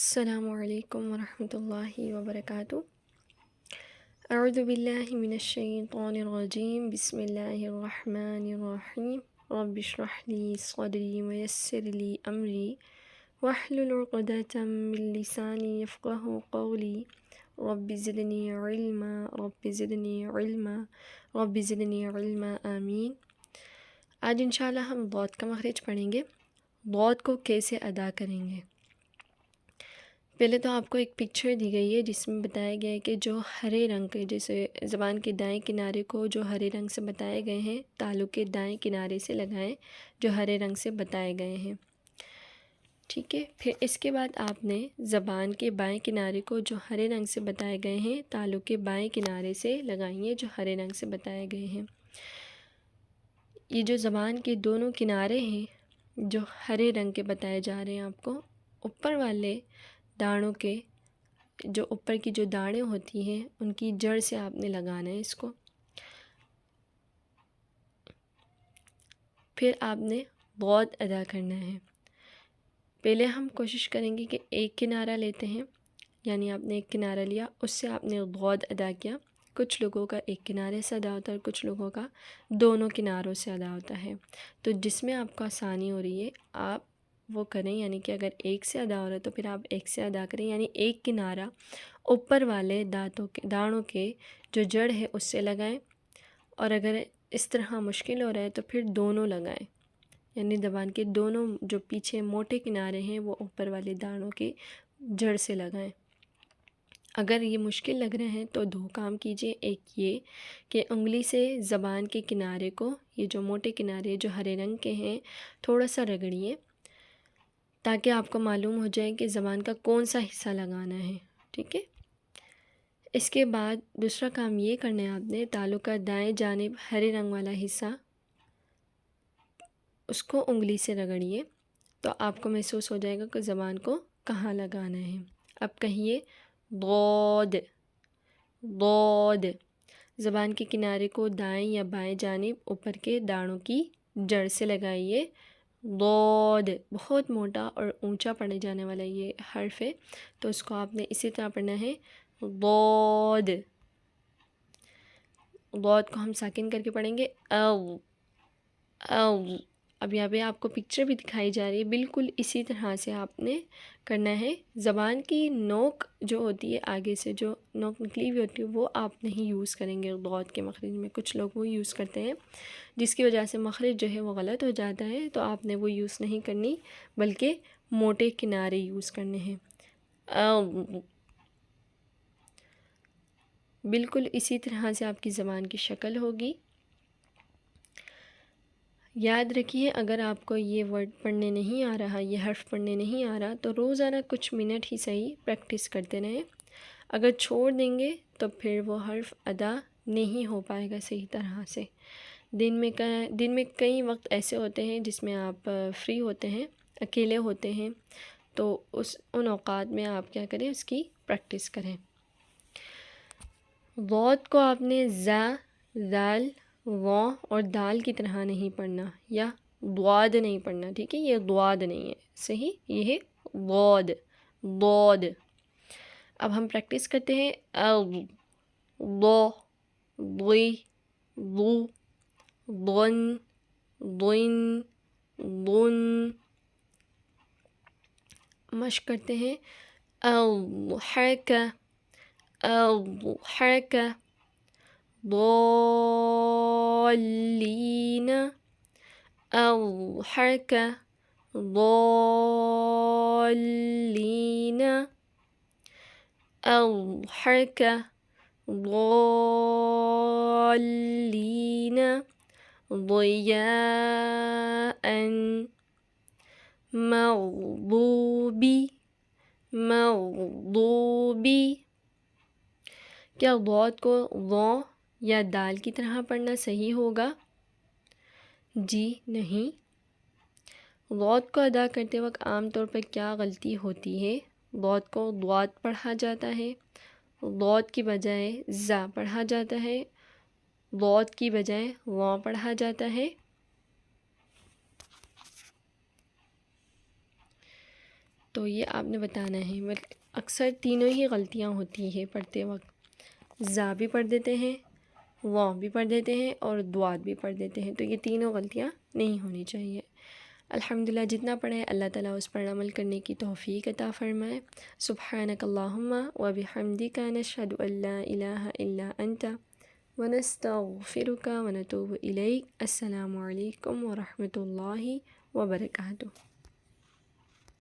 السلام علیکم ورحمۃ اللہ وبرکاتہ۔ اعوذ باللہ من الشیطان الرجیم، بسم اللہ الرحمن الرحیم۔ رب اشرح لی صدری ویسر لی امری واحلل عقدۃ من لسانی یفقہوا قولی۔ رب زدنی علما رب زدنی علما رب زدنی علما، آمین۔ آج انشاءاللہ ہم ضاد کا مخرج پڑھیں گے۔ ضاد کو کیسے ادا کریں گے؟ پہلے تو آپ کو ایک پکچر دی گئی ہے جس میں بتایا گیا ہے کہ جو ہرے رنگ کے، جیسے زبان کے دائیں کنارے کو جو ہرے رنگ سے بتائے گئے ہیں، تالو کے دائیں کنارے سے لگائیں جو ہرے رنگ سے بتائے گئے ہیں، ٹھیک ہے۔ پھر اس کے بعد آپ نے زبان کے بائیں کنارے کو جو ہرے رنگ سے بتائے گئے ہیں، تالو کے بائیں کنارے سے لگائیے جو ہرے رنگ سے بتائے گئے ہیں۔ یہ جو زبان کے دونوں کنارے ہیں جو ہرے رنگ کے بتائے جا رہے ہیں آپ کو، اوپر والے داڑوں کے جو اوپر کی جو داڑیں ہوتی ہیں ان کی جڑ سے آپ نے لگانا ہے اس کو۔ پھر آپ نے ضاد ادا کرنا ہے۔ پہلے ہم کوشش کریں گے کہ ایک کنارہ لیتے ہیں، یعنی آپ نے ایک کنارہ لیا، اس سے آپ نے ضاد ادا کیا۔ کچھ لوگوں کا ایک کنارے سے ادا ہوتا ہے اور کچھ لوگوں کا دونوں کناروں سے ادا ہوتا ہے، تو جس میں آپ کو آسانی ہو رہی ہے آپ وہ کریں، یعنی کہ اگر ایک سے ادا ہو رہا ہے تو پھر آپ ایک سے ادا کریں، یعنی ایک کنارہ اوپر والے داڑوں کے جو جڑ ہے اس سے لگائیں، اور اگر اس طرح مشکل ہو رہا ہے تو پھر دونوں لگائیں، یعنی زبان کے دونوں جو پیچھے موٹے کنارے ہیں وہ اوپر والے داڑوں کے جڑ سے لگائیں۔ اگر یہ مشکل لگ رہے ہیں تو دو کام کیجئے، ایک یہ کہ انگلی سے زبان کے کنارے کو، یہ جو موٹے کنارے جو ہرے رنگ کے ہیں، تھوڑا سا رگڑیے تاکہ آپ کو معلوم ہو جائے کہ زبان کا کون سا حصہ لگانا ہے، ٹھیک ہے۔ اس کے بعد دوسرا کام یہ کرنا ہے آپ نے، تالو کا دائیں جانب ہرے رنگ والا حصہ اس کو انگلی سے رگڑیے تو آپ کو محسوس ہو جائے گا کہ زبان کو کہاں لگانا ہے۔ اب کہیے ضاد، ضاد۔ زبان کے کنارے کو دائیں یا بائیں جانب اوپر کے داڑوں کی جڑ سے لگائیے۔ ضاد بہت موٹا اور اونچا پڑھنے جانے والا یہ حرف ہے، تو اس کو آپ نے اسی طرح پڑھنا ہے، ضاد۔ ضاد کو ہم ساکن کر کے پڑھیں گے، او او۔ اب یہاں پہ آپ کو پکچر بھی دکھائی جا رہی ہے، بالکل اسی طرح سے آپ نے کرنا ہے۔ زبان کی نوک جو ہوتی ہے، آگے سے جو نوک نکلی ہوئی ہوتی ہے، وہ آپ نہیں یوز کریں گے ضاد کے مخرج میں۔ کچھ لوگ وہ یوز کرتے ہیں جس کی وجہ سے مخرج جو ہے وہ غلط ہو جاتا ہے، تو آپ نے وہ یوز نہیں کرنی بلکہ موٹے کنارے یوز کرنے ہیں۔ او، بالکل اسی طرح سے آپ کی زبان کی شکل ہوگی۔ یاد رکھیے اگر آپ کو یہ ورڈ پڑھنے نہیں آ رہا، یہ حرف پڑھنے نہیں آ رہا، تو روزانہ کچھ منٹ ہی صحیح پریکٹس کرتے رہیں۔ اگر چھوڑ دیں گے تو پھر وہ حرف ادا نہیں ہو پائے گا صحیح طرح سے۔ دن میں کئی وقت ایسے ہوتے ہیں جس میں آپ فری ہوتے ہیں، اکیلے ہوتے ہیں، تو ان اوقات میں آپ کیا کریں، اس کی پریکٹس کریں۔ ضاد کو آپ نے زا، ذال، واو اور دال کی طرح نہیں پڑھنا، یا ضاد نہیں پڑھنا، ٹھیک ہے۔ یہ ضاد نہیں ہے، صحیح، یہ ہے ضاد، ضاد۔ اب ہم پریکٹس کرتے ہیں، او، ضو، ضی، ضو، ضن، ضن، ضن۔ مشق کرتے ہیں، او حرکہ، او حرکہ، ضالین، او حرکہ، ضالین، او حرکہ، ضالین، ضیاء، مغضوبی، مغضوبی۔ کیا ضاد کو ضو یا دال کی طرح پڑھنا صحیح ہوگا؟ جی نہیں۔ ضاد کو ادا کرتے وقت عام طور پر کیا غلطی ہوتی ہے؟ ضاد کو ضاد پڑھا جاتا ہے، ضاد کی بجائے زا پڑھا جاتا ہے، ضاد کی بجائے واو پڑھا جاتا ہے۔ تو یہ آپ نے بتانا ہے. اکثر تینوں ہی غلطیاں ہوتی ہے پڑھتے وقت، زا بھی پڑھ دیتے ہیں، واو بھی پڑھ دیتے ہیں اور دوات بھی پڑھ دیتے ہیں. تو یہ تینوں غلطیاں نہیں ہونی چاہیے. الحمدللہ جتنا پڑھے اللہ تعالیٰ اس پر عمل کرنے کی توفیق عطا فرمائے. سبحانک اللہم و بحمدک نشہد ان لا الہ الا انت ونستغفرک ونتوب الیک. السلام علیکم ورحمۃ اللہ وبرکاتہ.